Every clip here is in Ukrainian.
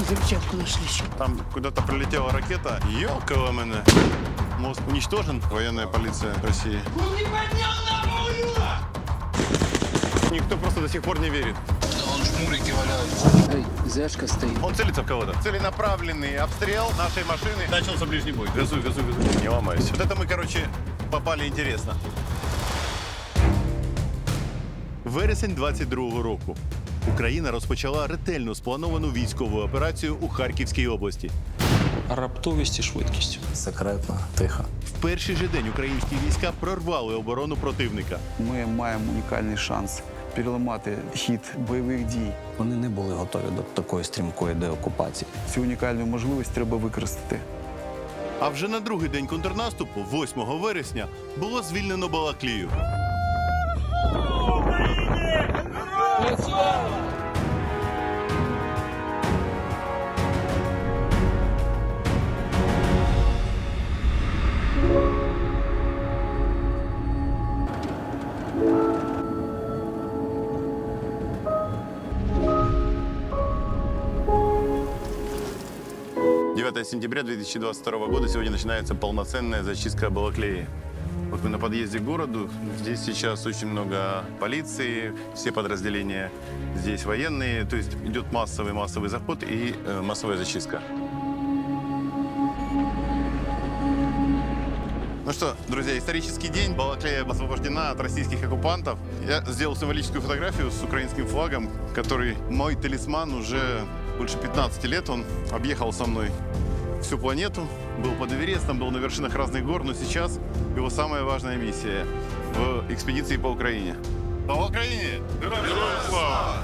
Взрывчатку нашли еще. Там куда-то прилетела ракета. Ёлка мене. Мост уничтожен. Военная полиция России. Он не поднял на улицу! Никто просто до сих пор не верит. Он шмурики валяются. Эй, Зяшка стоит. Он целится в кого-то. Целенаправленный обстрел нашей машины. Начался ближний бой. Газуй, газуй, газуй. Не ломайся. Вот это мы, короче, попали интересно. Вересень 22-го року. Україна розпочала ретельно сплановану військову операцію у Харківській області. Раптовість і швидкість. Секретно, тихо. В перший же день українські війська прорвали оборону противника. Ми маємо унікальний шанс переламати хід бойових дій. Вони не були готові до такої стрімкої деокупації. Цю унікальну можливість треба використати. А вже на другий день контрнаступу, 8 вересня, було звільнено Балаклію. Сентября 2022 года сегодня начинается полноценная зачистка Балаклеи. Вот мы на подъезде к городу. Здесь сейчас очень много полиции, все подразделения здесь военные. То есть идет массовый заход и массовая зачистка. Ну что, друзья, исторический день. Балаклея освобождена от российских оккупантов. Я сделал символическую фотографию с украинским флагом, который мой талисман уже больше 15 лет. Он объехал со мной всю планету, был под Эверестом, был на вершинах разных гор, но сейчас его самая важная миссия в экспедиции по Украине. По Украине! Героям слава!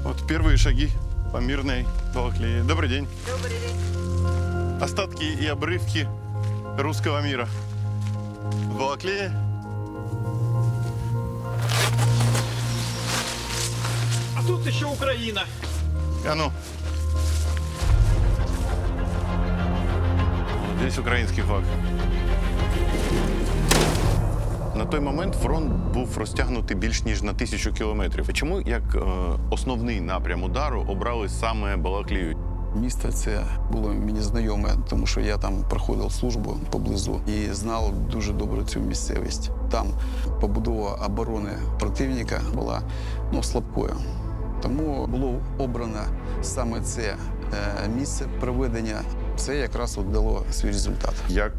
Вот первые шаги по мирной Балаклее. Добрый день. Добрый день. Остатки и обрывки русского мира. В Балаклее. А тут еще Украина. А ну. Здесь український флаг. На той момент фронт був розтягнутий більш ніж на 1000 кілометрів. А чому як основний напрям удару обрали саме Балаклію? Місто це було мені знайоме, тому що я там проходив службу поблизу і знав дуже добре цю місцевість. Там побудова оборони противника була слабкою. Тому було обрано саме це місце проведення. Це якраз дало свій результат. Як,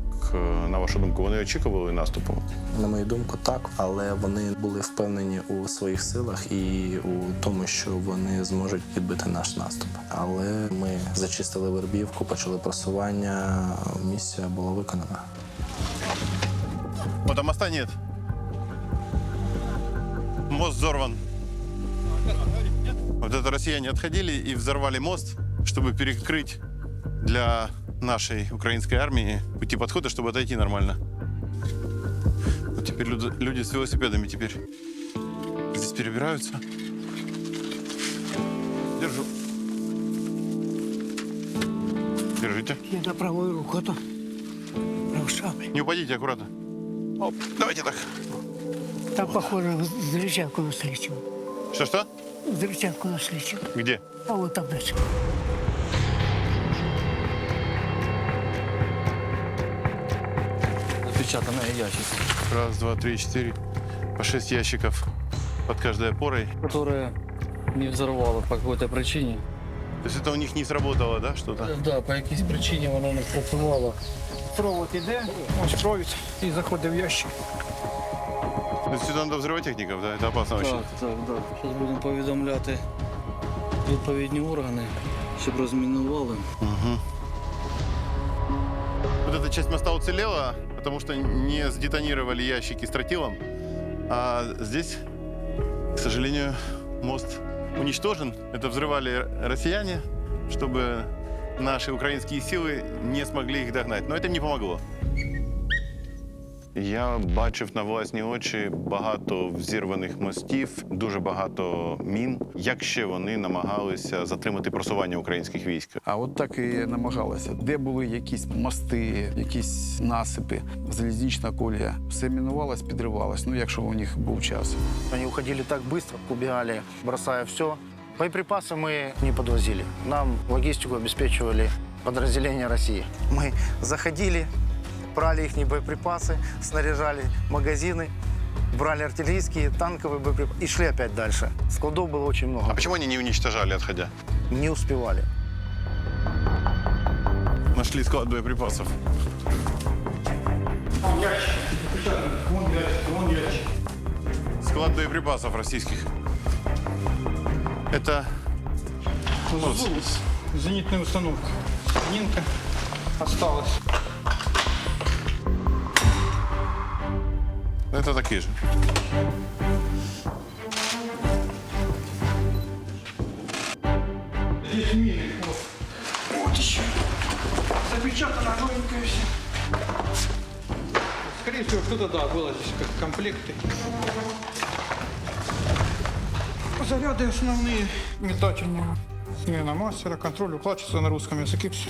на вашу думку, вони очікували наступу? На мою думку, так, але вони були впевнені у своїх силах і у тому, що вони зможуть відбити наш наступ. Але ми зачистили Вербівку, почали просування, місія була виконана. Вот а моста нет. Мост взорван. Вот это россияне отходили и взорвали мост, чтобы перекрыть для нашей украинской армии пути подхода, чтобы отойти нормально. Вот теперь люди с велосипедами теперь здесь перебираются. Держу. Держите. Я на правую руку, а то правшами. Не упадите, аккуратно. Оп, давайте так. Там, похоже, взрывчатку нашли чего. Что-что? Взрывчатку нашли чего. Где? А вот там дальше. Запечатанные ящики, Раз, два, три, четыре. По 6 ящиков под каждой опорой. которые не взорвало по какой-то причине. То есть это у них не сработало, да, что-то? Да, по якійсь причині воно не працювало. Провод іде, ось провід і заходить в ящик. То есть сюда надо взрывать техников, да? Это опасно очень. Так. Зараз будемо повідомляти відповідні органи, щоб розмінували. Угу. Вот эта часть моста уцелела, потому что не сдетонировали ящики с тротилом. А здесь, к сожалению, мост уничтожен. Это взрывали россияне, чтобы наши украинские силы не смогли их догнать. Но это не помогло. Я бачив на власні очі багато взірваних мостів, дуже багато мін. Як ще вони намагалися затримати просування українських військ? А от так і намагалися. Де були якісь мости, якісь насипи, залізнична колія. Все мінувалось, підривалось, ну якщо у них був час. Они уходили так быстро, убегали, бросая все. Боеприпасы мы не подвозили. Нам логистику обеспечивали подразделения России. Мы заходили, брали их боеприпасы, снаряжали магазины, брали артиллерийские, танковые боеприпасы и шли опять дальше. Складов было очень много. А почему они не уничтожали, отходя? Не успевали. Нашли склад боеприпасов. Склад боеприпасов российских. Это Зенитная установка. Минка осталась. это такие же. Здесь мины. Вот еще. Запечатано новенькое все. Скорее всего, кто-то, да, было здесь как комплекты. Заряды основные, метательные. Смена мастера, контроль, укладчица на русском языке. Все.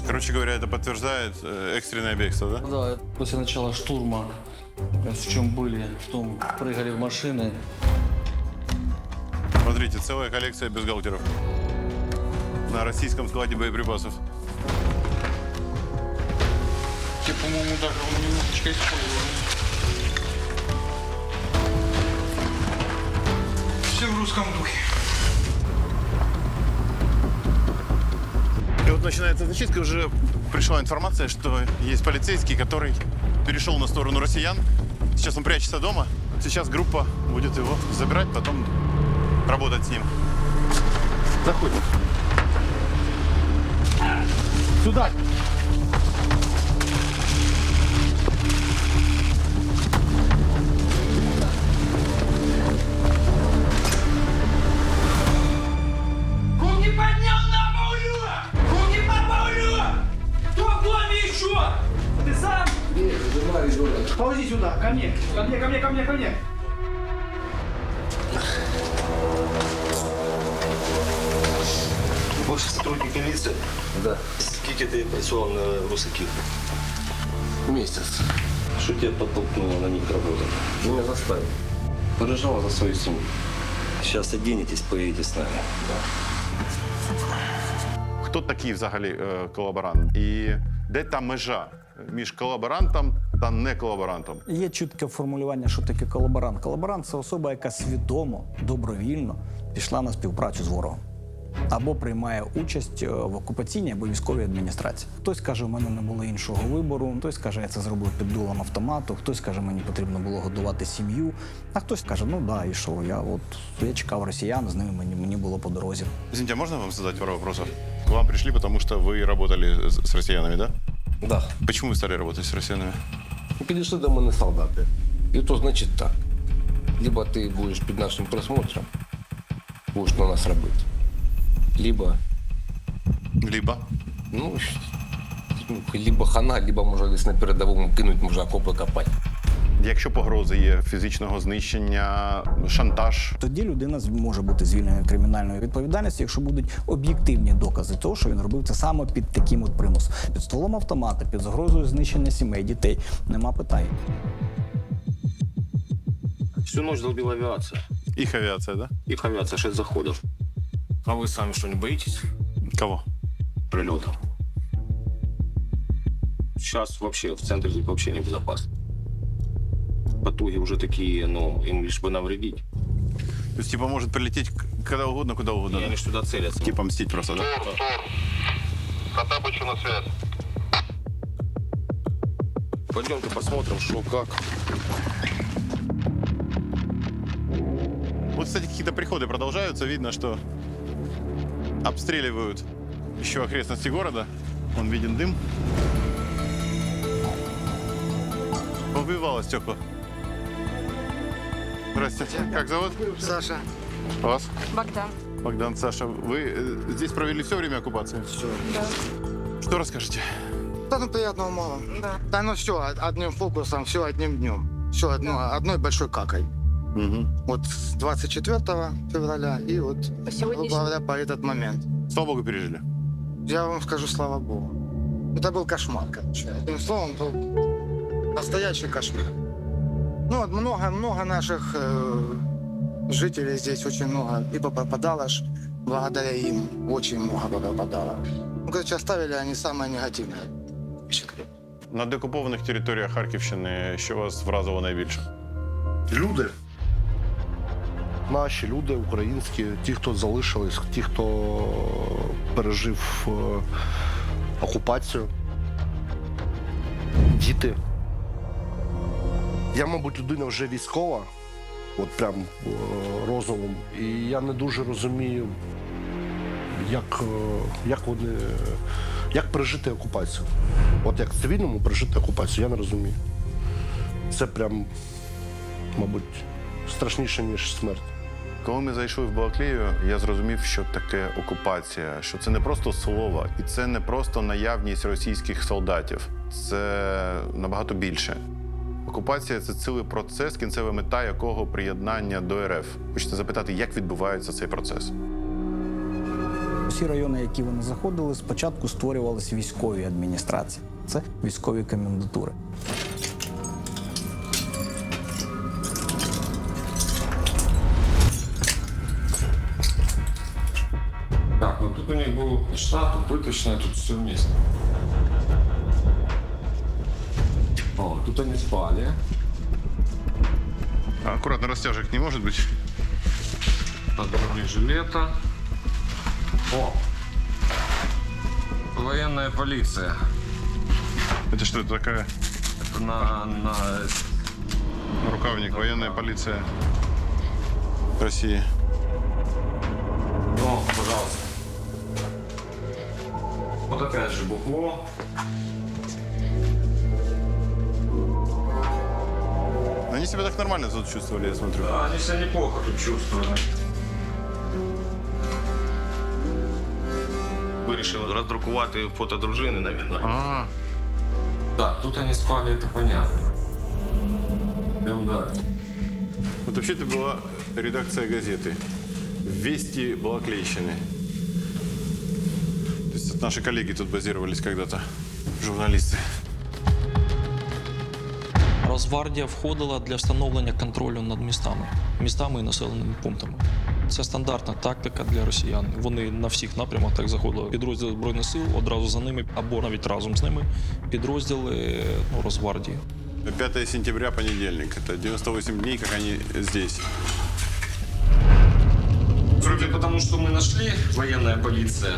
Короче говоря, это подтверждает экстренное бегство, да? Да, после начала штурма, в чем были, в том прыгали в машины. Смотрите, целая коллекция бюстгальтеров на российском складе боеприпасов. Те, по-моему, даже он немножечко использовали. Все в русском духе. И вот начинается зачистка, уже пришла информация, что есть полицейский, который перешел на сторону россиян. Сейчас он прячется дома. Сейчас группа будет его забирать, потом работать с ним. Заходим. Сюда! Руки поднял на баулю! Руки по баулю! Кто в доме еще? Ты сам? Ползи сюда, ко мне. Ко мне, ко мне, ко мне, ко мне. Бывший сотрудник милиции? Да. Сколько ты працював на русских? Месяц. Что тебя подтолкнуло на них работать? Меня заставили. Переживал за свою семью. Сейчас оденетесь, поедете с нами. Хто такий взагалі колаборант? І де та межа між колаборантом та не колаборантом? Є чітке формулювання, що таке колаборант. Колаборант – це особа, яка свідомо, добровільно пішла на співпрацю з ворогом. Або приймає участь в окупаційній або військовій адміністрації. Хтось каже, у мене не було іншого вибору, хтось каже, я це зробив під дулом автомату, хтось каже, мені потрібно було годувати сім'ю, а хтось каже, ну да, і що, я чекав росіян, з ними мені було по дорозі. Извините, а можно вам задать пару вопросов? К вам пришли, потому что вы работали с россиянами, да? Да. Почему вы стали работать с россиянами? Підійшли до мене солдати. І то значить так. Либо ти будеш під нашим присмотром, будеш на нас робити. Либо, либо хана, либо може десь на передовому кинуть, може окопи копати. Якщо погрози є фізичного знищення, шантаж, Тоді людина може бути звільнена від кримінальної відповідальності, якщо будуть об'єктивні докази того, що він робив це саме під таким от примусом. Під стволом автомата, під загрозою знищення сімей, дітей. Нема питань. Всю ночь долбила авиация. их авиация, да? Их авиация 6 заходов. А вы сами что, не боитесь Кого? прилетов? Сейчас вообще в центре здесь вообще небезопасно. Потуги уже такие, им лишь бы навредить. То есть, типа, может прилететь когда угодно, куда угодно, И да? они ж туда целятся. Типа мстить просто, да? Потапычу на связь. Пойдемте посмотрим, что, как. Вот, кстати, какие-то приходы продолжаются. Видно, что обстреливают еще окрестности города. Вон виден дым. Повывало стекла. Здравствуйте. Как зовут? Саша. Вас? Богдан. Богдан, Саша. Вы здесь провели все время оккупации? Все. Да. Что расскажете? Да, ну приятного мало. Да, ну все, одним фокусом, все одним днем. Все одной большой какой. Вот с 24 февраля и вот, грубо говоря, по этот момент. Слава Богу, пережили. Я вам скажу, слава богу. Это был кошмар, короче. Одним словом, был настоящий кошмар. Ну, вот много наших жителей здесь, очень много. Либо попадало ж, благодаря им, очень много попадало. Ну, короче, оставили они самое негативное. На деокупованих територіях Харківщини що вас вразило найбільше? Люди. Наші люди, українські, ті, хто залишились, ті, хто пережив окупацію, діти. Я, мабуть, людина вже військова, от прям розумом, і я не дуже розумію, як пережити окупацію. От як цивільному пережити окупацію, я не розумію. Це прям, мабуть, страшніше, ніж смерть. Коли ми зайшли в Балаклею, я зрозумів, що таке окупація, що це не просто слово, і це не просто наявність російських солдатів. Це набагато більше. Окупація – це цілий процес, кінцева мета якого приєднання до РФ. Хочете запитати, як відбувається цей процес? Усі райони, які вони заходили, спочатку створювалися військові адміністрації. Це військові комендатури. Так, ну тут у них был штат, тут пыточная, тут все вместе. О, тут они спали. Аккуратно, растяжек не может быть. Под бронежилета. О! Военная полиция. Это что, это такая? Это на Рукавник, военная полиция России. О, пожалуйста. Вот опять же бухло. Они себя так нормально тут чувствовали, я смотрю. Да, они себя неплохо тут чувствовали. Вирішили роздрукувати фото дружини, наверное. Так, тут они спали, это понятно. Идем дальше. Вот вообще это была редакция газеты «Вести Балаклейщины». То есть это наши коллеги тут базировались когда-то, журналисты. Росгвардія входила для встановлення контролю над містами і населеними пунктами. Це стандартна тактика для росіян. Вони на всіх напрямах так заходили. Підрозділи Збройних сил, одразу за ними, або навіть разом з ними, підрозділи Росгвардії. 5 сентября, понедельник. Это 98 дней, как они здесь. Судя по тому, что мы нашли, военная полиция,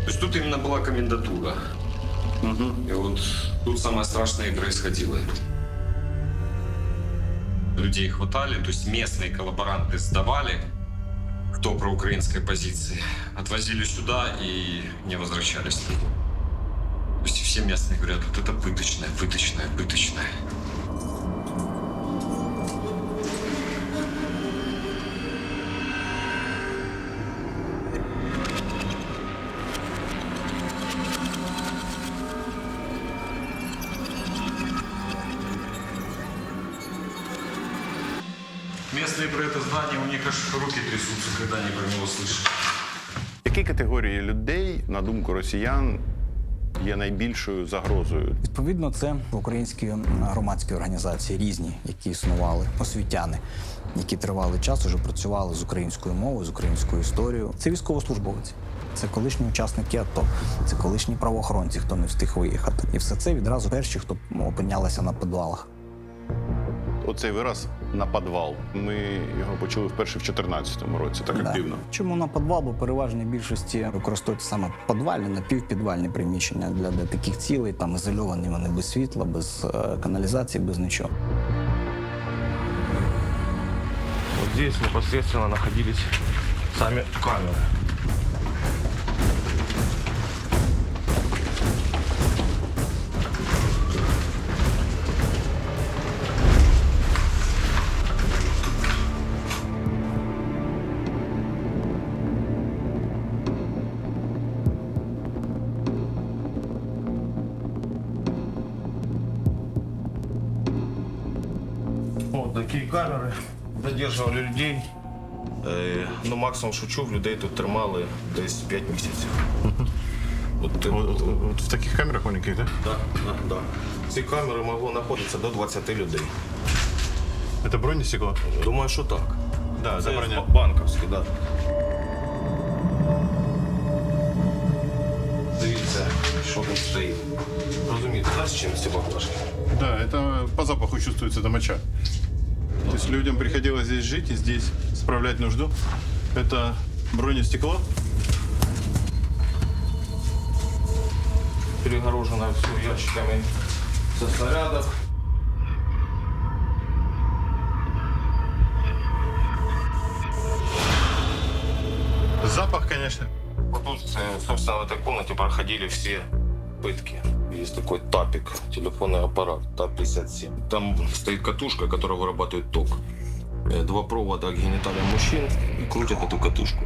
то есть тут именно была комендатура. И вот тут самое страшное и происходило. Людей хватали, то есть местные коллаборанты сдавали, кто проукраинской позиции, отвозили сюда и не возвращались. То есть все местные говорят, вот это пыточное, пыточное, пыточное. Местные про это здание, у них аж руки трясутся, когда они про него слышат. Які категорії людей, на думку росіян, є найбільшою загрозою? Відповідно, це українські громадські організації різні, які існували, освітяни, які тривалий час вже працювали з українською мовою, з українською історією. Це військовослужбовці, це колишні учасники АТО, це колишні правоохоронці, хто не встиг виїхати. І все це відразу перші, хто опинялися на підвалах. Оцей вираз «на підвал». Ми його почули вперше в 2014 році, так активно. Чому на підвал? Бо переважній більшості використовують саме підвальні, напівпідвальні приміщення для таких цілей. Там ізольовані вони без світла, без каналізації, без нічого. Вот здесь непосредственно находились сами камеры. такі камери, задержували людей. Ну, максимум, що чув, людей тут тримали десь 5 місяців. Вот в таких камерах маленьких, да? Да. Ці камери могло знаходитися до 20 людей. Это бронестекло? Думаю, що так. Да, це броня. Банковське, да. Дивіться, що тут стоїть. Розумієте, знаєш, чим ці баклажки? Да, это по запаху чувствуется, это моча. То есть людям приходилось здесь жить и здесь справлять нужду. Это бронестекло. Перегорожено все ящиками со снарядов. Запах, конечно. Вот тут, собственно, в этой комнате проходили все пытки. Есть такой ТАПик, телефонный аппарат, ТАП-57. Там стоит катушка, которая вырабатывает ток. 2 провода к гениталиям мужчин и крутят эту катушку.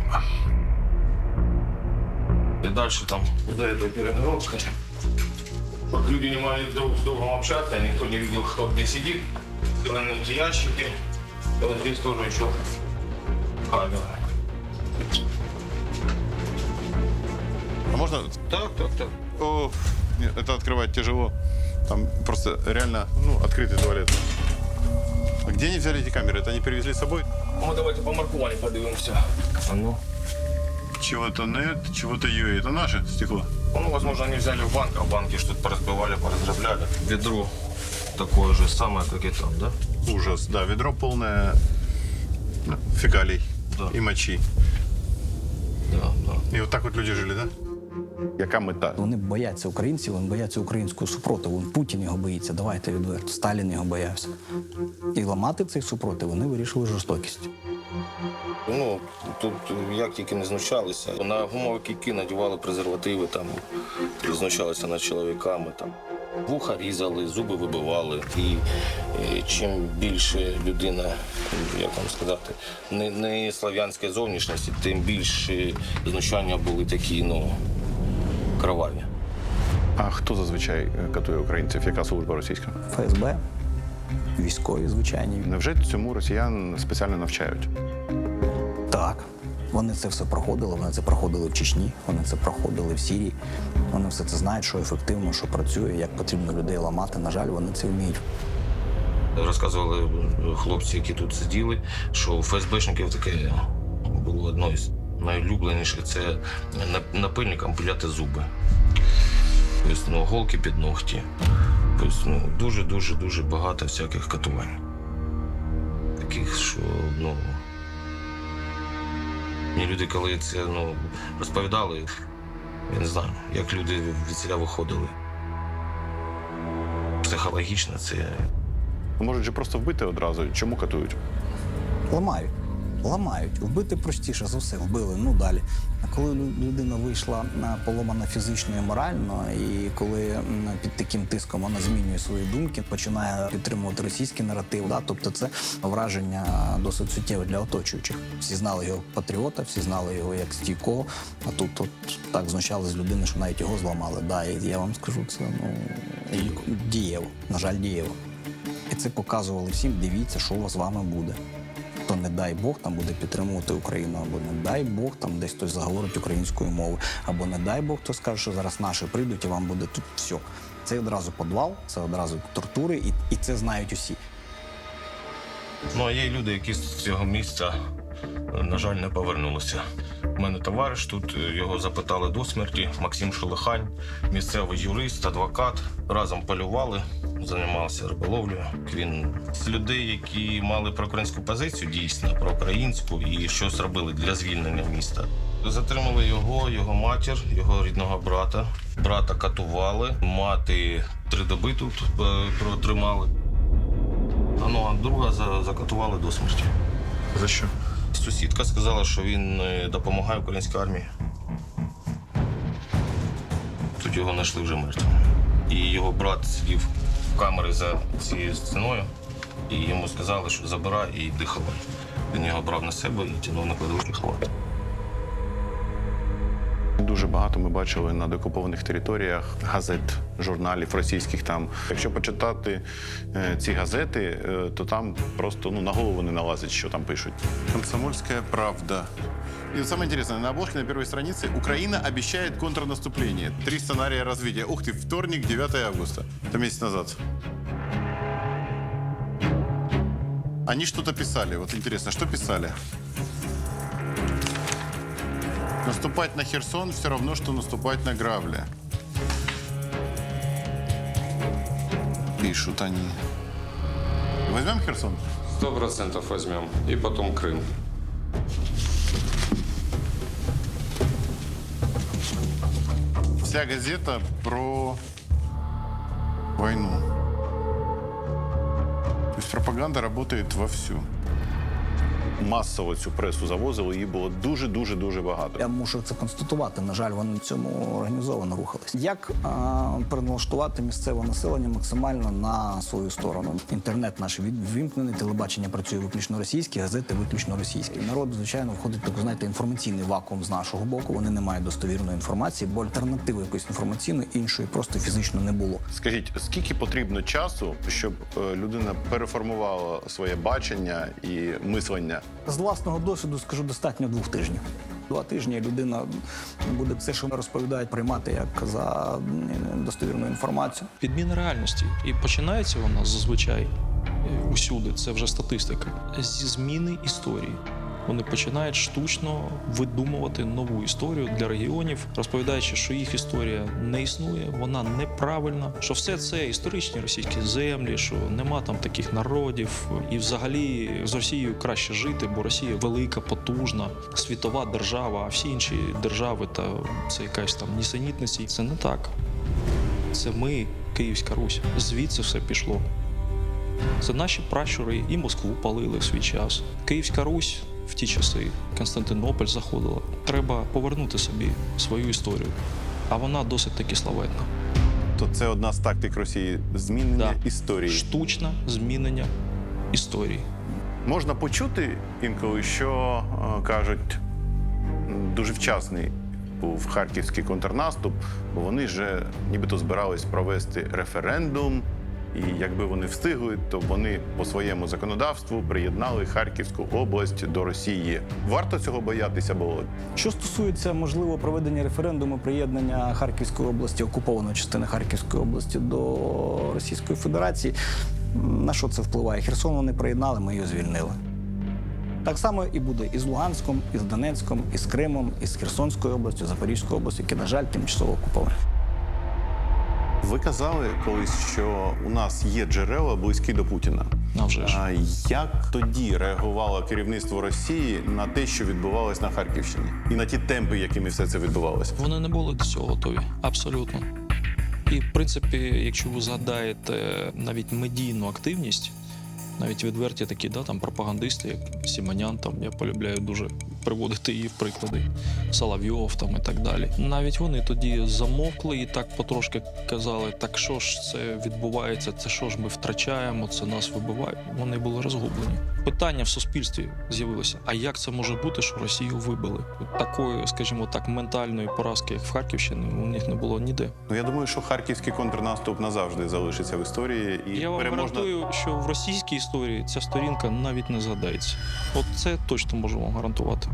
И дальше там, за этой перегородкой, чтобы люди не могли друг с другом общаться, никто не видел, кто где сидит. Сделаны эти ящики. И вот здесь тоже еще камера. А можно? Так. О, нет, это открывать тяжело. Там просто реально, открытый туалет. А где они взяли эти камеры? Это они привезли с собой? Ну, давайте по маркуванию подивимся. А ну. Чего-то нет, чего-то UA. Это наше стекло? Ну, возможно, они взяли в банк, а в банке что-то поразбивали, поразграбляли. Ведро такое же самое, как и там, да? Ужас, да. Ведро полное фекалий и мочи. Да. И вот так вот люди жили, да? Яка мета? Вони бояться українців, вони бояться українського супротиву. Путін його боїться, давайте відверто. Сталін його боявся. І ламати цей супротив вони вирішили жорстокістю. Ну, тут як тільки не знущалися. На гумові кійки надівали презервативи, там, знущалися над чоловіками. Там. Вуха різали, зуби вибивали. І чим більше людина, як вам сказати, не слав'янської зовнішності, тим більше знущання були такі, кроваві. А хто зазвичай катує українців? Яка служба російська? ФСБ, військові звичайні. Невже цьому росіян спеціально навчають? Так. Вони це все проходили, вони це проходили в Чечні, вони це проходили в Сирії. Вони все це знають, що ефективно, що працює, як потрібно людей ламати. На жаль, вони це вміють. Розказували хлопці, які тут сиділи, що у ФСБшників таке було одно з найулюбленіших – це напильником пиляти зуби. Тобто, голки під ногті. Тобто, дуже багато всяких катувань. Таких, що, мені люди, коли це розповідали, я не знаю, як люди від селя виходили. Психологічно це... Можуть же просто вбити одразу. Чому катують? Ламають. Вбити простіше за все. Вбили, далі. А коли людина вийшла поломана фізично і морально, і коли під таким тиском вона змінює свої думки, починає підтримувати російський наратив, тобто це враження досить суттєве для оточуючих. Всі знали його патріота, всі знали його як стійкого, а тут так знущали з людини, що навіть його зламали. І я вам скажу, це дієво, на жаль, дієво. І це показували всім, дивіться, що з вами буде. То не дай Бог там буде підтримувати Україну, або не дай Бог там десь хтось заговорить українською мовою, або не дай Бог хтось скаже, що зараз наші прийдуть і вам буде тут все. Це одразу підвал, це одразу тортури, і це знають усі. А є люди, які з цього місця, на жаль, не повернулися. У мене товариш тут, його запитали до смерті, Максим Шелихань, місцевий юрист, адвокат. Разом полювали, займався риболовлею. Він з людей, які мали проукраїнську позицію, дійсно, проукраїнську, і щось робили для звільнення міста. Затримали його матір, його рідного брата. Брата катували, мати 3 доби тут протримали. А друга закатували до смерті. За що? Сусідка сказала, що він допомагає українській армії. Тут його знайшли вже мертвим. І його брат сидів в камері за цією стіною, і йому сказали, що забирай і йди ховай. Він його брав на себе і тягнув на кладовище ховати. Дуже багато ми бачили на деокупованих територіях газет, журналів російських там. Якщо почитати ці газети, то там просто на голову не налазить, що там пишуть. «Комсомольская правда». И вот самое интересное, на обложке на первой странице «Украина обещает контрнаступление. 3 сценария развития». Ух ты, вторник, 9 августа. Это месяц назад. Они что-то писали. Вот интересно, что писали? Наступать на Херсон все равно, что наступать на грабли. Пишут они. Возьмем Херсон? 100% возьмем. И потом Крым. Вся газета про войну. То есть пропаганда работает вовсю. Масово цю пресу завозили, її було дуже багато. Я мушу це констатувати. На жаль, вони в цьому організовано рухались. Як переналаштувати місцеве населення максимально на свою сторону? Інтернет наш відвімкнений, телебачення працює виключно російське, газети виключно російські. Народ, звичайно, входить в такий, інформаційний вакуум з нашого боку. Вони не мають достовірної інформації, бо альтернативи якоїсь інформаційної іншої просто фізично не було. Скажіть, скільки потрібно часу, щоб людина переформувала своє бачення і мислення? З власного досвіду скажу, достатньо 2 тижнів. 2 тижні людина буде все, що розповідають, приймати як за достовірну інформацію. Підміна реальності. І починається вона зазвичай усюди, це вже статистика, зі зміни історії. Вони починають штучно видумувати нову історію для регіонів, розповідаючи, що їх історія не існує, вона неправильна, що все це історичні російські землі, що нема там таких народів. І взагалі з Росією краще жити, бо Росія велика, потужна, світова держава, а всі інші держави та це якась там нісенітниці. Це не так. Це ми, Київська Русь. Звідси все пішло. Це наші пращури і Москву палили в свій час. Київська Русь в ті часи, Константинополь заходила. Треба повернути собі свою історію. А вона досить таки славетна. То це одна з тактик Росії – змінення історії. Штучне змінення історії. Можна почути інколи, що кажуть, дуже вчасний був харківський контрнаступ, бо вони ж нібито збирались провести референдум, і якби вони встигли, то вони по своєму законодавству приєднали Харківську область до Росії. Варто цього боятися було? Що стосується, можливо, проведення референдуму приєднання Харківської області, окупованої частини Харківської області до Російської Федерації, на що це впливає? Херсон вони приєднали, ми його звільнили. Так само і буде і з Луганськом, і з Донецьком, і з Кримом, і з Херсонською областю, Запорізькою областю, які, на жаль, тимчасово окуповані. Ви казали колись, що у нас є джерела близькі до Путіна. А як тоді реагувало керівництво Росії на те, що відбувалось на Харківщині? І на ті темпи, якими все це відбувалося? Вони не були до цього готові. Абсолютно. І, в принципі, якщо ви згадаєте навіть медійну активність, навіть відверті такі, там пропагандисти, як Сімонян, я полюбляю дуже приводити її в приклади, Соловйов і так далі. Навіть вони тоді замовкли і так потрошки казали, так що ж це відбувається, це що ж ми втрачаємо, це нас вибиває. Вони були розгублені. Питання в суспільстві з'явилося, а як це може бути, що Росію вибили? Такої, скажімо так, ментальної поразки, як в Харківщині, у них не було ніде. Я думаю, що харківський контрнаступ назавжди залишиться в історії. І я вам гарантую, що в російській історії ця сторінка навіть не згадається. От це точно можу вам гарантувати.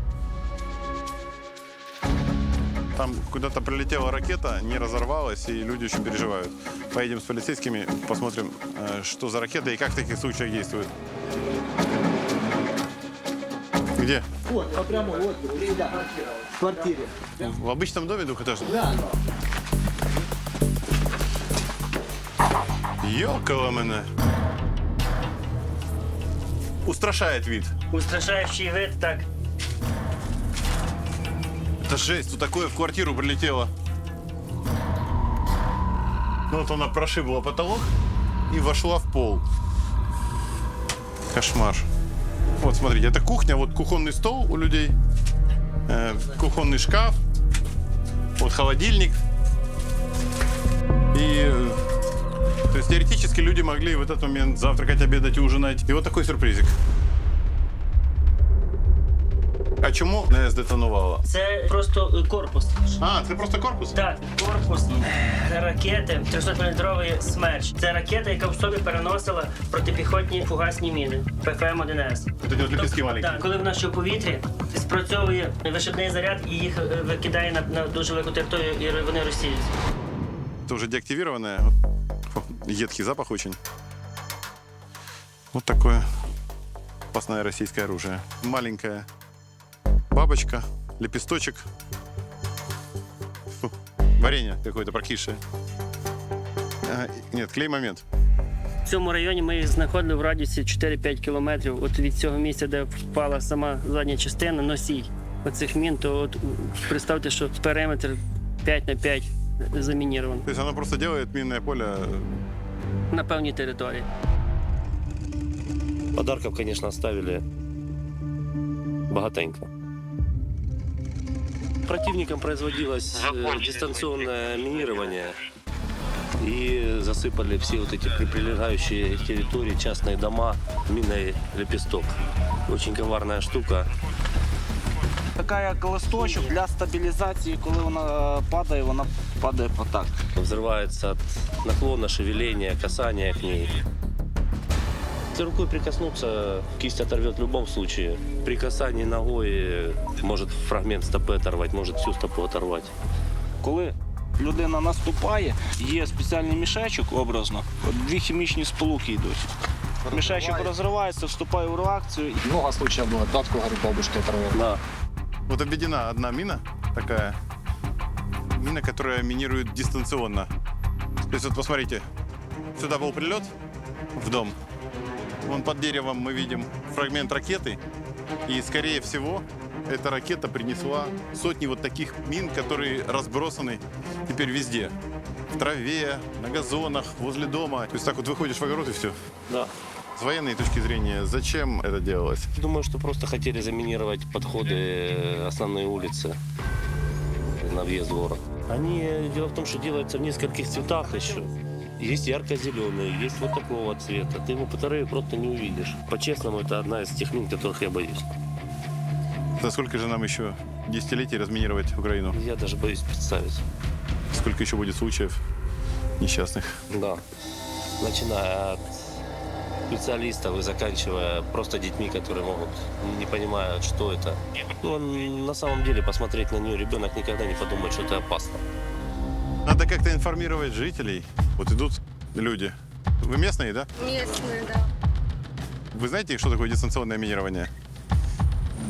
Там куда-то прилетела ракета, не разорвалась, и люди очень переживают. Поедем с полицейскими, посмотрим, что за ракета и как в таких случаях действует. Где? Вот, по прямой, вот, сюда, в квартире. В обычном доме двухэтажном? Да. Ёкало мене. Устрашает вид. Устрашающий вид, так. Это жесть, тут такое в квартиру прилетело. Ну вот она прошибла потолок и вошла в пол. Кошмар. Вот смотрите, это кухня, вот кухонный стол у людей, кухонный шкаф, вот холодильник. И то есть теоретически люди могли в этот момент завтракать, обедать, ужинать. И вот такой сюрпризик. А чому не здетонувало? Це просто корпус. А, це просто корпус? Так, корпус ракети 300-мм «Смерч». Це ракета, яка в собі переносила протипіхотні фугасні міни ПФМ-1С. Тут ідуть ліпістки маленькі. Так, коли в нас ще в повітрі спрацьовує вишибний заряд і їх викидає на дуже велику територію, і вони розсіються. Это уже деактивированное. Едкий запах очень. Вот такое опасное российское оружие. Маленькая бабочка, лепесточек. Фу. Варенье какое-то прокисшее. Нет, клей-момент. В цьому районі ми їх знаходили в радіусі 4-5 кілометрів. От від цього місця, де впала сама задня частина, носій оцих мін, то от представте, що периметр 5 на 5 замінірований. То есть оно просто делает минное поле. На певній території. Подарков, конечно, оставили богатенько. Противником производилось дистанционное минирование. И засыпали все вот эти прилегающие территории, частные дома, миной лепесток. Очень коварная штука. Така як листочок для стабілізації, коли вона падає по так. Взрывается от наклона, шевеления, касания к ней. Если рукой прикоснуться, кисть оторвет в любом случае. При касании ногой может фрагмент стопы оторвать, может всю стопу оторвать. Коли людина наступає, є спеціальний мішечок, образно, от 2 хімічні сполуки йдуть. Мішечок розривається, вступає в реакцію. Много случаев было, пятку, говорю, бабушки оторвали. Да. Вот обведена одна мина такая. Мина, которая минирует дистанционно. То есть вот посмотрите, сюда был прилет в дом. Вон под деревом мы видим фрагмент ракеты. И, скорее всего, эта ракета принесла сотни вот таких мин, которые разбросаны теперь везде. В траве, на газонах, возле дома. То есть так вот выходишь в огород и все. Да. С военной точки зрения, зачем это делалось? Думаю, что просто хотели заминировать подходы основной улицы на въезд в город. Они, дело в том, что делаются в нескольких цветах еще. Есть ярко-зеленый, есть вот такого цвета. Ты его по батарее просто не увидишь. По-честному, это одна из тех мин, которых я боюсь. За сколько же нам еще десятилетий разминировать Украину? Я даже боюсь представить. Сколько еще будет случаев несчастных? Да. Начиная от специалистов и заканчивая просто детьми, которые могут, не понимают, что это. Ну, на самом деле, посмотреть на нее, ребенок никогда не подумает, что это опасно. Надо как-то информировать жителей. Вот идут люди. Вы местные, да? Местные, да. Вы знаете, что такое дистанционное минирование?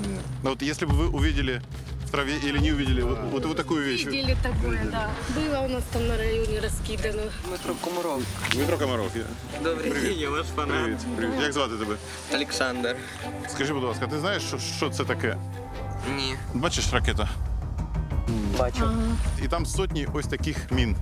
Нет. Ну вот если бы вы увидели в траве или не увидели вот такую вещь. Видели такое, да. Было у нас там на районе раскидано. Дмитро Комаров. Дмитро Комаров. Добрий день, я ваш фанат. Привіт. Привіт. Як звати тебе? Олександр. Скажи, будь ласка, ти знаєш, що це таке? Ні. Бачиш ракета? Бачу. І там сотні ось таких мін.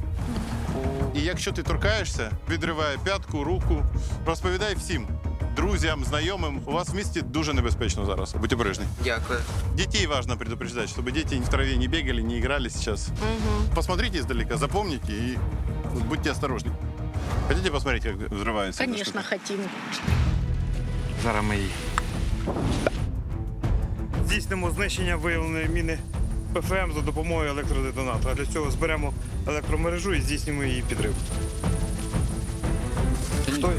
І якщо ти торкаєшся, відриває п'ятку, руку, розповідай всім, друзям, знайомим, у вас в місті дуже небезпечно зараз. Будь обережні. Дякую. Детей важно предупреждать, чтобы дети в траве не бегали, не играли сейчас. Угу. Посмотрите издалека, запомните и будьте осторожны. Хотите посмотреть, как взрывается? Конечно, хотим. Зараз ми її. Здійснимо знищення виявленої міни ПФМ за допомогою електродетонатора. Для цього зберемо електромережу і здійснимо її підрив. Хто?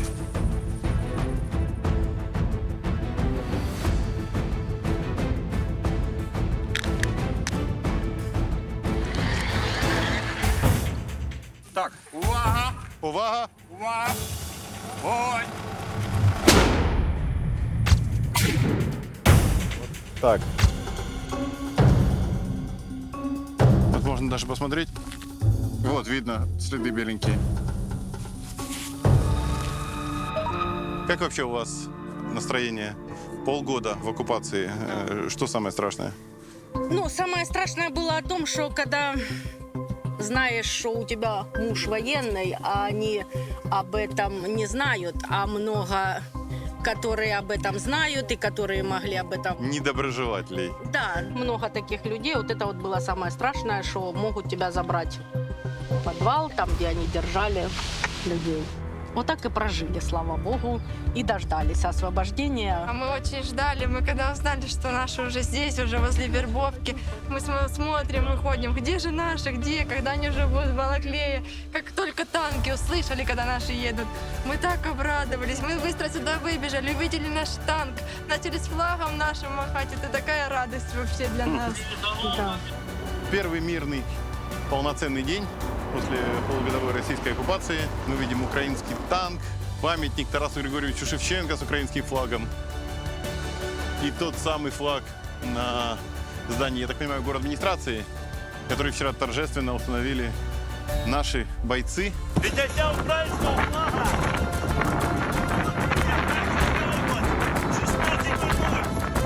Так, увага! Увага! Увага! Вогонь! Так. Вот можно даже посмотреть. Вот, видно, следы беленькие. Как вообще у вас настроение? Полгода в оккупации. Что самое страшное? Ну, самое страшное было о том, что когда знаешь, что у тебя муж военный, а они об этом не знают, а много, которые об этом знают и которые могли об этом... Недоброжелателей. Да, много таких людей. Вот это вот было самое страшное, что могут тебя забрать в подвал, там, где они держали людей. Вот так и прожили, слава богу, и дождались освобождения. А мы очень ждали, мы когда узнали, что наши уже здесь, уже возле Вербовки, мы смотрим, мы ходим, где же наши, где, когда они уже будут в Балаклее. Как только танки услышали, когда наши едут, мы так обрадовались, мы быстро сюда выбежали, увидели наш танк, начали с флагом нашим махать, это такая радость вообще для нас. Да. Первый мирный полноценный день после полугодовой российской оккупации. Мы видим украинский танк, памятник Тарасу Григорьевичу Шевченко с украинским флагом. И тот самый флаг на здании, я так понимаю, город администрации, который вчера торжественно установили наши бойцы. Підняття українського флага!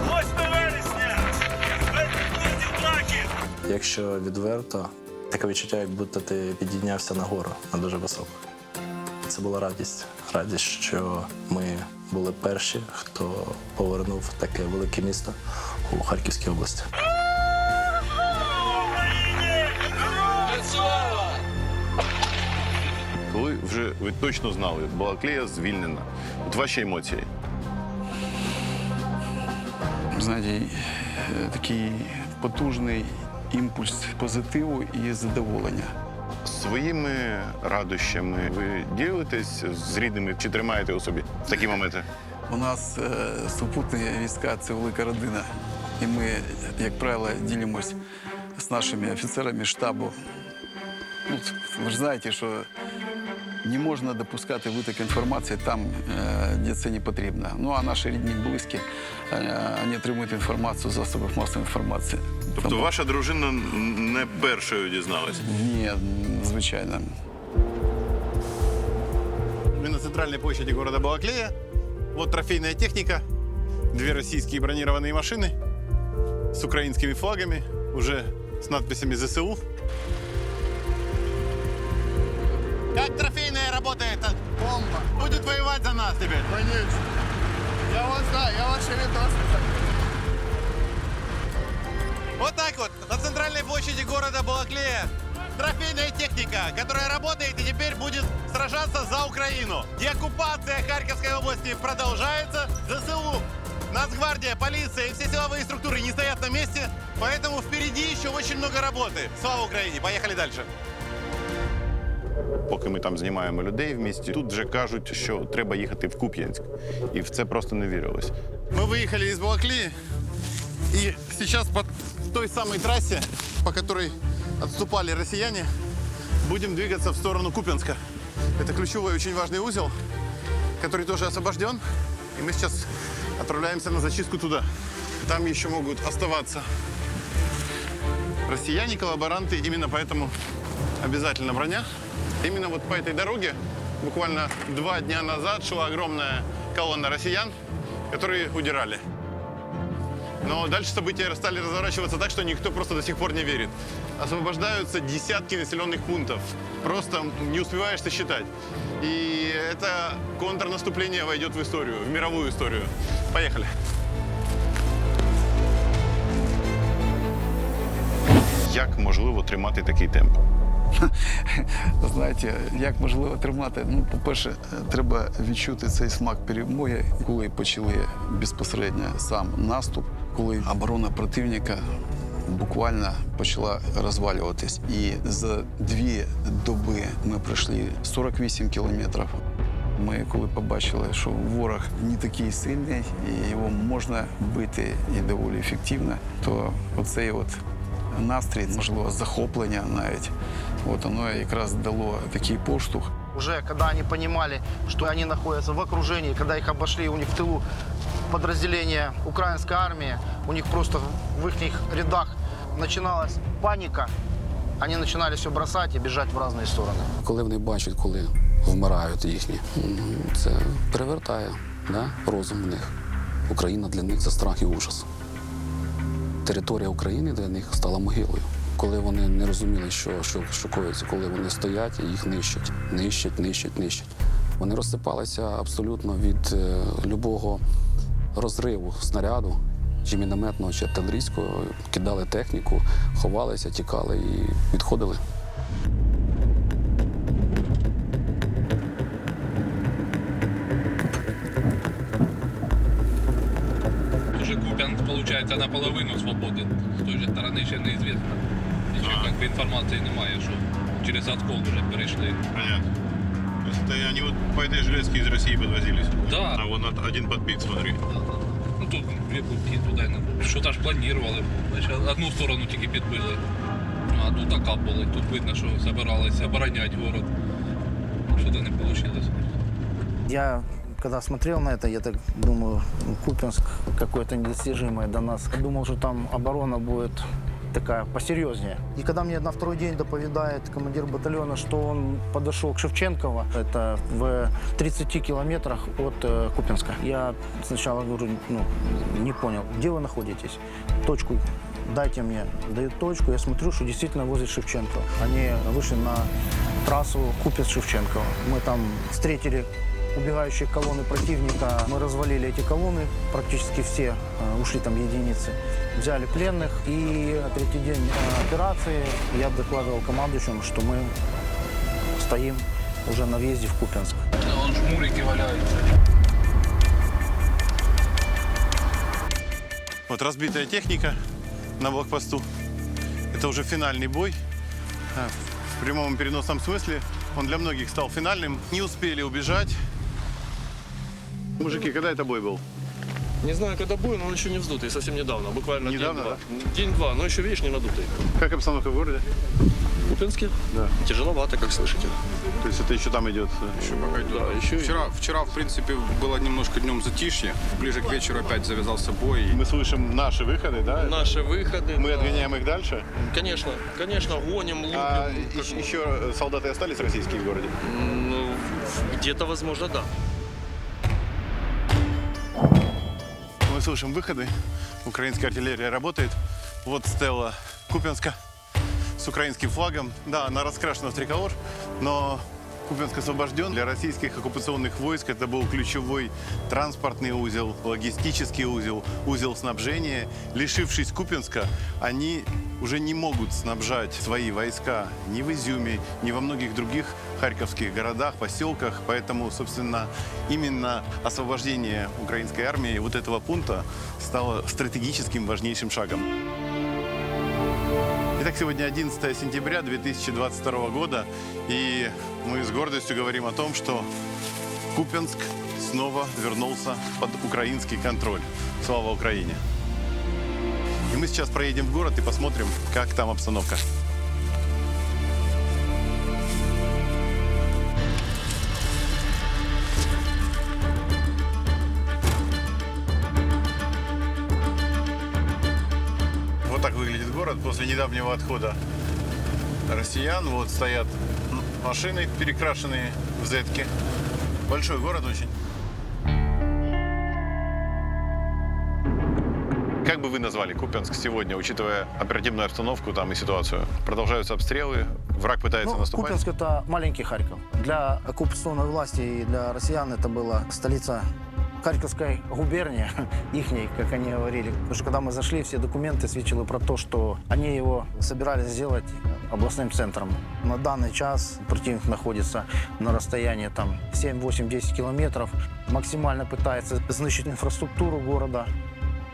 8 вересня! Без знаків! Якщо відверто, таке відчуття, як будто ти підійнявся на гору, на дуже високо. Це була радість. Радість, що ми були перші, хто повернув таке велике місто у Харківській області. Коли вже ви точно знали, Балаклея звільнена. От ваші емоції? Знаєте, такий потужний імпульс позитиву і задоволення. Своїми радощами ви ділитесь з рідними чи тримаєте у собі в такі моменти? У нас супутні війська – це велика родина. І ми, як правило, ділимось з нашими офіцерами штабу. Ну, ви ж знаєте, що не можна допускати виток інформації там, де це не потрібно. Ну, а наші рідні і близькі, вони отримують інформацію з засобів масової інформації. Тобто ваша дружина не першою дізналась? Ні, звичайно. Мы на центральной площади города Балаклея. Вот трофейная техника, 2 российские бронированные машины с украинскими флагами, уже с надписями ЗСУ. Как трофейная работает? Бомба! Будет воевать за нас теперь. Конечно. Я вас знаю, я ваши видосы. Вот так вот, на центральной площади города Балаклея. Трофейная техника, которая работает и теперь будет сражаться за Украину. Деоккупация Харьковской области продолжается. ЗСУ, Нацгвардия, полиция и все силовые структуры не стоят на месте, поэтому впереди еще очень много работы. Слава Украине! Поехали дальше. Поки ми там знімаємо людей в місті, тут вже кажуть, що треба їхати в Куп'янськ. І в це просто не вірилось. Ми виїхали із Балаклеї, і зараз по той самой трассе, по которой отступали россияне, будем двигаться в сторону Куп'янска. Это ключевой, очень важный узел, который тоже освобожден. И мы сейчас отправляемся на зачистку туда. Там еще могут оставаться россияне, коллаборанты. Именно поэтому обязательно броня. Именно вот по этой дороге буквально 2 дня назад шла огромная колонна россиян, которые удирали. Но дальше события стали разворачиваться так, что никто просто до сих пор не верит. Освобождаются десятки населенных пунктов. Просто не успеваешь сосчитать. И это контрнаступление войдет в историю, в мировую историю. Поехали. Як можливо тримати такий темп? Знаєте, як можливо тримати? Ну, по-перше, треба відчути цей смак перемоги, коли почали безпосередньо сам наступ, коли оборона противника буквально почала розвалюватись. І за 2 доби ми пройшли 48 кілометрів. Ми коли побачили, що ворог не такий сильний, і його можна бити і доволі ефективно, то оцей от настрій, можливо, захоплення навіть, от воно якраз дало такий поштовх. Уже когда они понимали, что они находятся в окружении, когда их обошли, у них в тылу подразделения украинской армии, у них просто в их рядах начиналась паника, они начинали все бросать и бежать в разные стороны. Коли вони бачать, коли вмирають їхні, це перевертає, да, розум в них. Україна для них – це страх і ужас. Територія України для них стала могилою. Коли вони не розуміли, що коїться, коли вони стоять і їх нищать. Вони розсипалися абсолютно від любого розриву снаряду, чи мінометного, чи артилерійського, кидали техніку, ховалися, тікали і відходили. Получається, наполовину свободен. З тої ж сторони ще неізвісно. І ще як би інформації немає, що через откол вже перейшли. Понятно. То есть это они вот по этой железке из России подвозились? Да. А вон один подбит, смотри. Ну тут дві пути туди. Що-то ж планували. Значить, одну сторону тільки підбили. А тут окапали. Тут видно, що збиралися обороняти город. Що-то не вийшло. Я, когда смотрел на это, я так думаю, Купянск какое-то недостижимое до нас. Я думал, что там оборона будет такая посерьезнее. И когда мне на второй день доповедает командир батальона, что он подошел к Шевченково, это в 30 километрах от Купянска, я сначала говорю, не понял, где вы находитесь? Точку дайте мне. Дают точку, я смотрю, что действительно возле Шевченкова. Они вышли на трассу Купянск-Шевченково. Мы там встретили убегающие колонны противника. Мы развалили эти колонны, практически все, ушли там единицы. Взяли пленных, и на третий день операции я докладывал командующему, что мы стоим уже на въезде в Купянск. Вон жмурики валяются. Вот разбитая техника на блокпосту. Это уже финальный бой. В прямом и переносном смысле. Он для многих стал финальным. Не успели убежать. Мужики, когда это бой был? Не знаю, когда бой, но он еще не вздутый, совсем недавно, буквально Недавно, день-два. День-два, но еще, видишь, не надутый. Как обстановка в городе? В Купянске? Да. Тяжеловато, как слышите. То есть это еще там идет? Еще пока идет. Да, еще Вчера, в принципе, было немножко днем затишье. Ближе к вечеру опять завязался бой. Мы слышим наши выходы, да? Наши выходы. Мы да. отгоняем их дальше? Конечно, гоним, лупим. А еще солдаты остались российские в городе? Ну, где-то, возможно, да. Мы слышим выходы. Украинская артиллерия работает. Вот стела Купянска с украинским флагом. Да, она раскрашена в триколор, но Купянск освобожден. Для российских оккупационных войск это был ключевой транспортный узел, логистический узел, узел снабжения. Лишившись Купянска, они уже не могут снабжать свои войска ни в Изюме, ни во многих других харьковских городах, поселках. Поэтому, собственно, именно освобождение украинской армии вот этого пункта стало стратегическим важнейшим шагом. Итак, сегодня 11 сентября 2022 года, и мы с гордостью говорим о том, что Купянск снова вернулся под украинский контроль. Слава Украине! И мы сейчас проедем в город и посмотрим, как там обстановка. Вот так выглядит город после недавнего отхода россиян. Вот стоят машины, перекрашенные в зетки. Большой город очень. Как бы вы назвали Купянск сегодня, учитывая оперативную обстановку там и ситуацию? Продолжаются обстрелы, враг пытается наступать? Купянск — это маленький Харьков. Для оккупационной власти и для россиян это была столица Харьковской губернии, ихней, как они говорили. Потому что когда мы зашли, все документы свидетели про то, что они его собирались сделать областным центром. На данный час противник находится на расстоянии там 7, 8, 10 километров. Максимально пытается знищить инфраструктуру города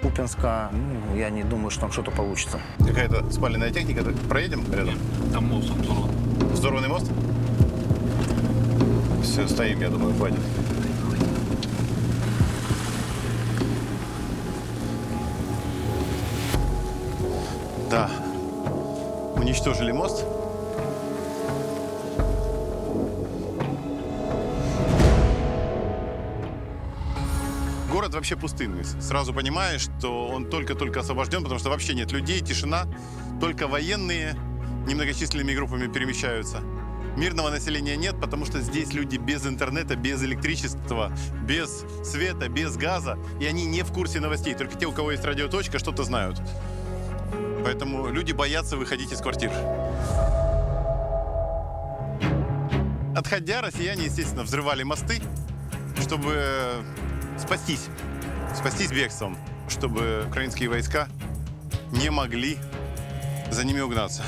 Купянска. Ну, я не думаю, что там что-то получится. Какая-то спаленная техника. Проедем рядом? Там мост взорван. Взорванный мост? Все, стоим, я думаю, хватит. Да. Уничтожили мост. Город вообще пустынный. Сразу понимаешь, что он только-только освобожден, потому что вообще нет людей, тишина. Только военные немногочисленными группами перемещаются. Мирного населения нет, потому что здесь люди без интернета, без электричества, без света, без газа. И они не в курсе новостей. Только те, у кого есть радиоточка, что-то знают. Поэтому люди боятся выходить из квартир. Отходя, россияне, естественно, взрывали мосты, чтобы спастись бегством, чтобы украинские войска не могли за ними угнаться.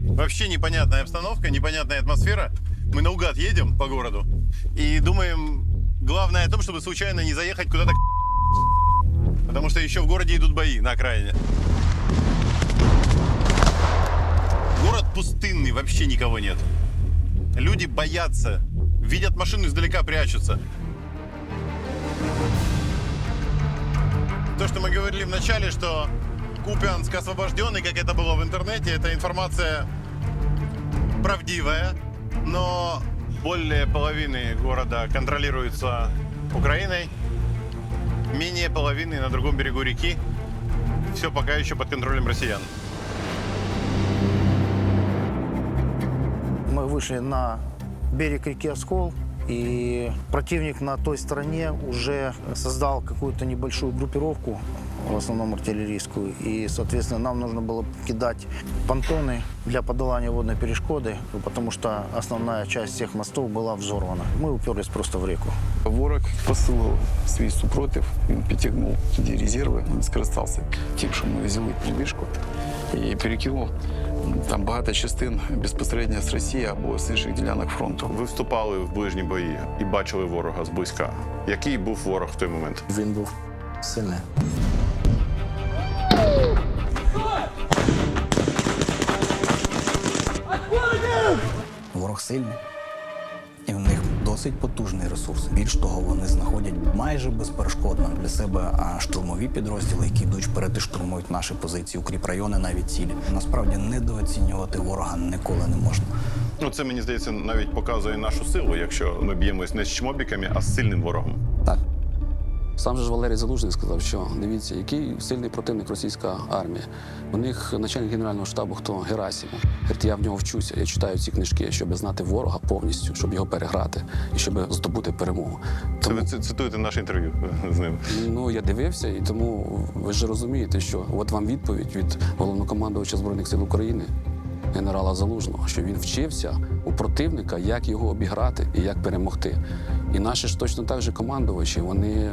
Вообще непонятная обстановка, непонятная атмосфера. Мы наугад едем по городу и думаем, Главное о том, чтобы случайно не заехать куда-то, потому что еще в городе идут бои на окраине. Город пустынный, вообще никого нет. Люди боятся, видят машину издалека, прячутся. То, что мы говорили в начале, что Купянск освобожден, и как это было в интернете, это информация правдивая, но более половины города контролируется Украиной, менее половины на другом берегу реки. Все пока еще под контролем россиян. Мы вышли на берег реки Оскол, и противник на той стороне уже создал какую-то небольшую группировку, в основном артиллерийскую, и, соответственно, нам нужно было кидать понтоны для подолания водной перешкоды, потому что основная часть всех мостов была взорвана. Мы уперлись просто в реку. Ворог посилив свій супротив, він підтягнув тоді резерви, він скористався тим, що ми взяли передишку і перекинув там багато частин безпосередньо з Росії або з інших ділянок фронту. Ви вступали в ближні бої і бачили ворога зблизька. Який був ворог в той момент? Він був сильний. Ворог сильний, і в них досить потужний ресурс. Більш того, вони знаходять майже безперешкодно для себе штурмові підрозділи, які йдуть вперед і штурмують наші позиції, укріпрайони, навіть цілі. Насправді недооцінювати ворога ніколи не можна. Ну, це, мені здається, навіть показує нашу силу, якщо ми б'ємось не з чмобіками, а з сильним ворогом. Так. Сам же ж Валерій Залужний сказав, що дивіться, який сильний противник російська армія. У них начальник генерального штабу, хто Герасимов. Говорить, я в нього вчуся, я читаю ці книжки, щоб знати ворога повністю, щоб його переграти і щоб здобути перемогу. Тому... Це ви цитуєте наше інтерв'ю з ним? Ну, я дивився, і тому ви ж розумієте, що от вам відповідь від головнокомандувача Збройних сил України, генерала Залужного, що він вчився у противника, як його обіграти і як перемогти. І наші ж точно так же командувачі, вони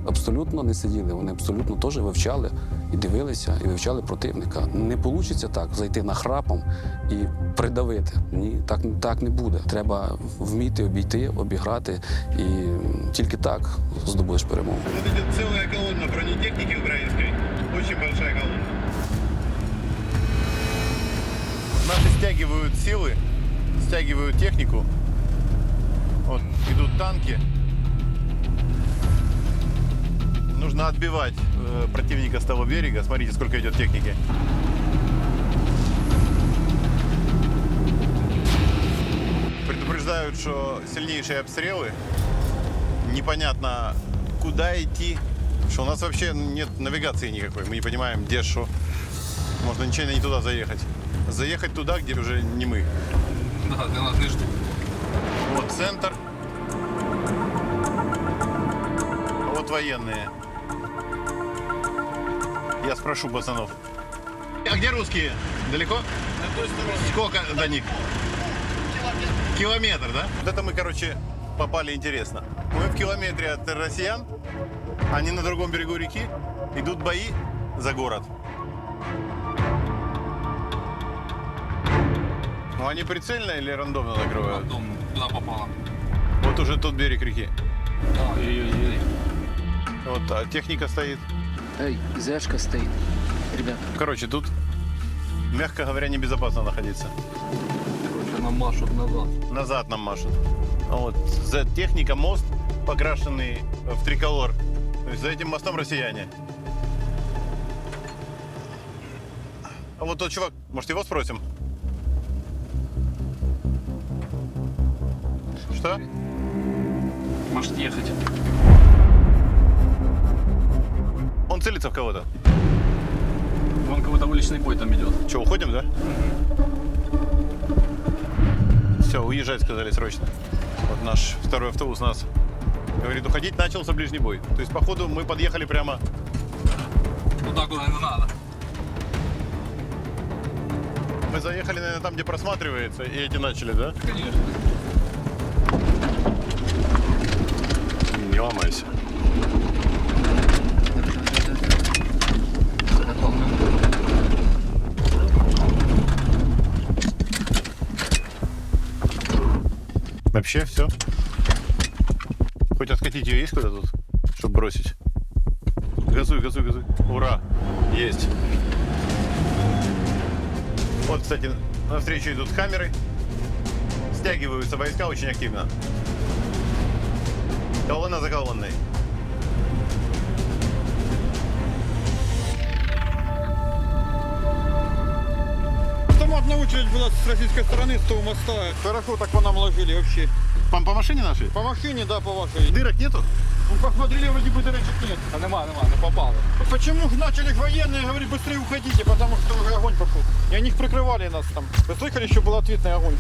абсолютно не сиділи, вони абсолютно теж вивчали і дивилися, і вивчали противника. Не вийде так зайти нахрапом і придавити. Ні, так не буде. Треба вміти обійти, обіграти, і тільки так здобудеш перемогу. Вот идет целая колонна бронетехники украинской, очень большая колонна. Наши стягивают силы, стягивают технику. Вот идут танки. Нужно отбивать противника с того берега. Смотрите, сколько идет техники. Предупреждают, что сильнейшие обстрелы. Непонятно, куда идти. Что у нас вообще нет навигации никакой. Мы не понимаем, где что. Можно нечаянно не туда заехать. Заехать туда, где уже не мы. Да, для нас не ждут. Вот центр. А вот военные. Я спрошу пацанов. А где русские? Далеко? На той стороне. Сколько до них? Километр, да? Вот это мы, короче, попали интересно. Мы в километре от россиян, они на другом берегу реки, идут бои за город. Ну, они прицельно или рандомно накрывают? Рандомно. Туда попало. Вот уже тот берег реки. Ой-ой-ой. Вот, а техника стоит. Эй, зэшка стоит. Ребята. Короче, тут, мягко говоря, небезопасно находиться. Короче, нам машут назад. Назад нам машут. Вот. За техника, мост, покрашенный в триколор. То есть за этим мостом россияне. А вот тот чувак, может, его спросим? Что? Может ехать. Он целится в кого-то. Вон кого-то уличный бой там идет. Че, уходим, да? Все, уезжать сказали срочно. Вот наш второй автобус нас говорит, уходить начался ближний бой. То есть, походу, мы подъехали прямо... Туда, куда не надо. Мы заехали, наверное, там, где просматривается, и эти начали, да? Конечно. Не ломайся. Вообще все. Хоть откатить ее есть куда тут, чтобы бросить? Газуй, газуй, газуй. Ура! Есть. Вот, кстати, навстречу идут хаммеры. Стягиваются войска очень активно. Колонна за колонной. Автоматная очередь была с российской стороны, с того моста. Хорошо так по нам ложили вообще. По машине нашей? По машине, да, по вашей. Дырок нету? Ну, посмотрели, вроде бы дырочек нет. А нема, не попало. Почему начали военные говорить, быстрее уходите, потому что уже огонь пошел. И они их прикрывали нас там. Вы слышали, еще был ответный огонь.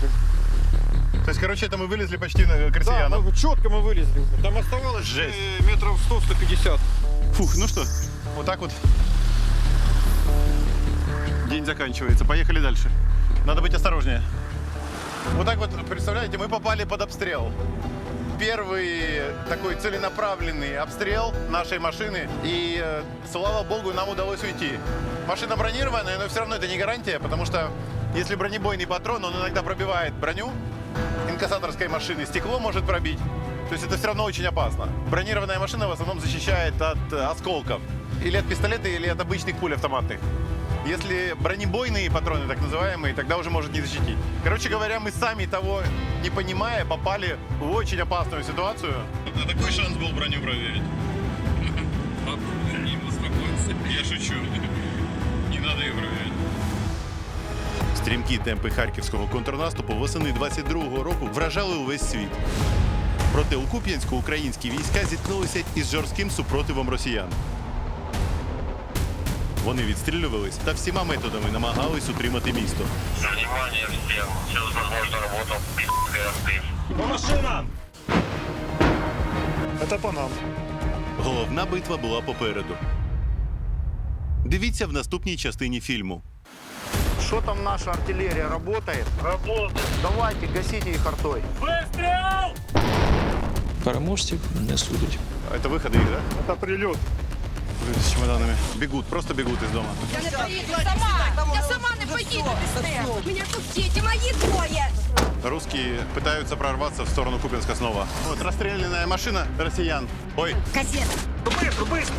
То есть, короче, это мы вылезли почти к россиянам. Да, четко мы вылезли. Там оставалось жесть. Метров 100-150. Фух, ну что, вот так вот день заканчивается. Поехали дальше. Надо быть осторожнее. Вот так вот, представляете, мы попали под обстрел. Первый такой целенаправленный обстрел нашей машины. И, слава богу, нам удалось уйти. Машина бронированная, но все равно это не гарантия, потому что если бронебойный патрон, он иногда пробивает броню инкассаторской машины, стекло может пробить. То есть это все равно очень опасно. Бронированная машина в основном защищает от осколков. Или от пистолета, или от обычных пуль автоматных. Если бронебойные патроны, так называемые, тогда уже может не защитить. Короче говоря, мы сами того не понимая, попали в очень опасную ситуацию. Такой шанс был броню проверить. Не успокойся, я шучу. Не надо ее проверять. Стрімкі темпи харківського контрнаступу восени 22-го року вражали увесь світ. Проте у Куп'янську українські війська зіткнулися із жорстким супротивом росіян. Вони відстрілювались та всіма методами намагались утримати місто. Внимание всем! Сейчас возможно работал По машинам! Это по нам. Головна битва була попереду. Дивіться в наступній частині фільму. Что там наша артиллерия работает? Работает. Давайте, гасите их артой. Выстрел! Переможців не судять. Это выходы их, да? Это прилет. Люди с чемоданами. Бегут, просто бегут из дома. Я не поїду сама! Я сама не поїду без них! У мене тут діти, мої двоє! Русские пытаются прорваться в сторону Купянска снова. Вот расстрелянная машина россиян. Ой. Кассета! Быстро, быстро!